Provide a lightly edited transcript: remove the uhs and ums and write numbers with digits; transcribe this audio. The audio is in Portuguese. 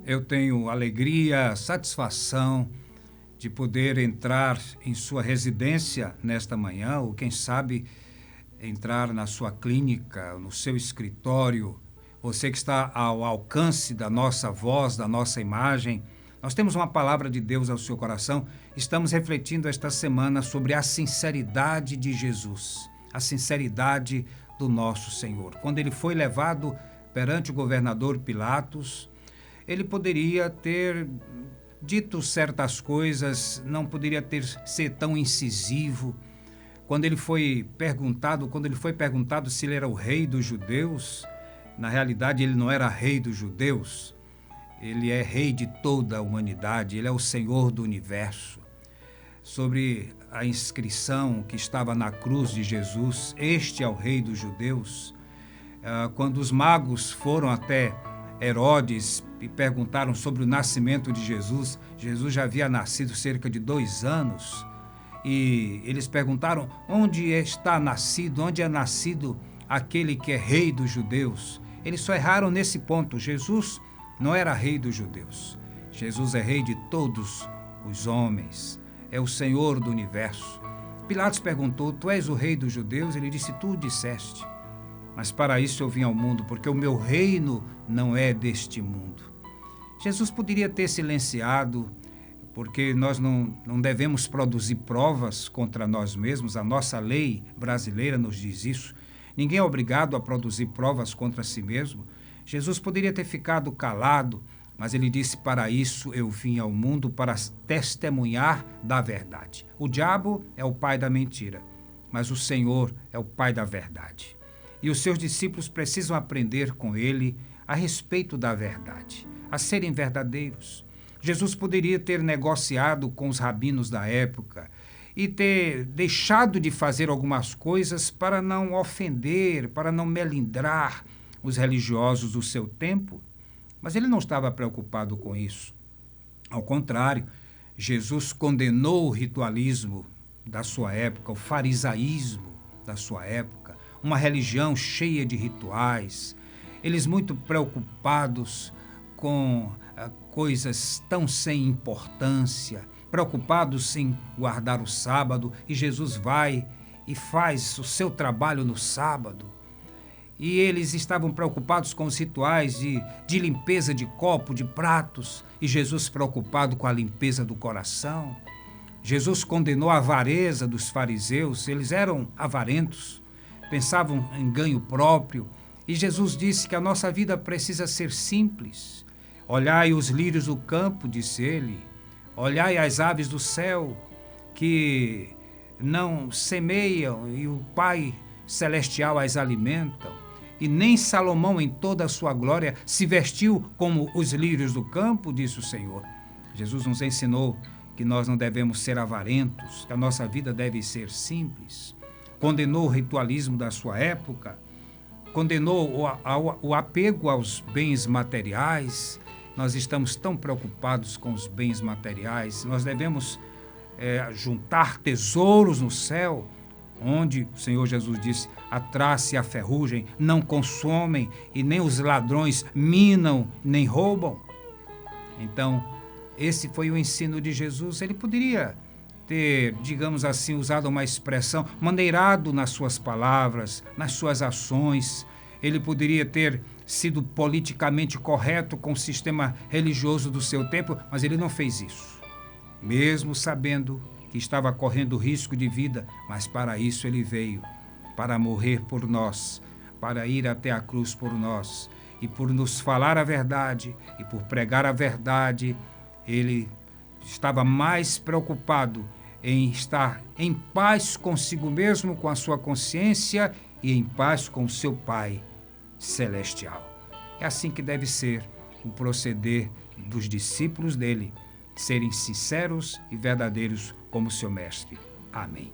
Eu tenho alegria, satisfação de poder entrar em sua residência nesta manhã, ou quem sabe entrar na sua clínica, no seu escritório, você que está ao alcance da nossa voz, da nossa imagem. Nós temos uma palavra de Deus ao seu coração. Estamos refletindo esta semana sobre a sinceridade de Jesus, a sinceridade do nosso Senhor. Quando ele foi levado perante o governador Pilatos, ele poderia ter dito certas coisas, não poderia ser tão incisivo. Quando ele foi perguntado se ele era o rei dos judeus, na realidade ele não era rei dos judeus, ele é rei de toda a humanidade, ele é o Senhor do universo. Sobre a inscrição que estava na cruz de Jesus, este é o rei dos judeus. Quando os magos foram até Herodes e perguntaram sobre o nascimento de Jesus, Jesus já havia nascido cerca de 2 anos, e eles perguntaram onde está nascido, onde é nascido aquele que é rei dos judeus. Eles só erraram nesse ponto. Jesus não era rei dos judeus. Jesus é rei de todos os homens, é o Senhor do universo. Pilatos perguntou: tu és o rei dos judeus? Ele disse: tu o disseste. Mas para isso eu vim ao mundo, porque o meu reino não é deste mundo. Jesus poderia ter silenciado, porque nós não devemos produzir provas contra nós mesmos. A nossa lei brasileira nos diz isso. Ninguém é obrigado a produzir provas contra si mesmo. Jesus poderia ter ficado calado, mas ele disse: para isso eu vim ao mundo, para testemunhar da verdade. O diabo é o pai da mentira, mas o Senhor é o pai da verdade. E os seus discípulos precisam aprender com ele a respeito da verdade, a serem verdadeiros. Jesus poderia ter negociado com os rabinos da época e ter deixado de fazer algumas coisas para não ofender, para não melindrar os religiosos do seu tempo, mas ele não estava preocupado com isso. Ao contrário, Jesus condenou o ritualismo da sua época, o farisaísmo da sua época, uma religião cheia de rituais, eles muito preocupados com coisas tão sem importância, preocupados em guardar o sábado, e Jesus vai e faz o seu trabalho no sábado. E eles estavam preocupados com os rituais de limpeza de copo, de pratos, e Jesus preocupado com a limpeza do coração. Jesus condenou a avareza dos fariseus, eles eram avarentos, pensavam em ganho próprio, e Jesus disse que a nossa vida precisa ser simples. Olhai os lírios do campo, disse ele, olhai as aves do céu, que não semeiam e o Pai Celestial as alimentam, e nem Salomão em toda a sua glória se vestiu como os lírios do campo, disse o Senhor. Jesus nos ensinou que nós não devemos ser avarentos, que a nossa vida deve ser simples. Condenou o ritualismo da sua época, condenou o apego aos bens materiais. Nós estamos tão preocupados com os bens materiais. Nós devemos juntar tesouros no céu, onde o Senhor Jesus disse: a traça e a ferrugem não consomem, e nem os ladrões minam nem roubam. Então, esse foi o ensino de Jesus. Ele poderia ter, digamos assim, usado uma expressão, maneirado nas suas palavras, nas suas ações. Ele poderia ter sido politicamente correto com o sistema religioso do seu tempo, mas ele não fez isso. Mesmo sabendo que estava correndo risco de vida, mas para isso ele veio, para morrer por nós, para ir até a cruz por nós, e por nos falar a verdade e por pregar a verdade. Ele estava mais preocupado em estar em paz consigo mesmo, com a sua consciência, e em paz com o seu Pai Celestial. É assim que deve ser o proceder dos discípulos dele, serem sinceros e verdadeiros como seu Mestre. Amém.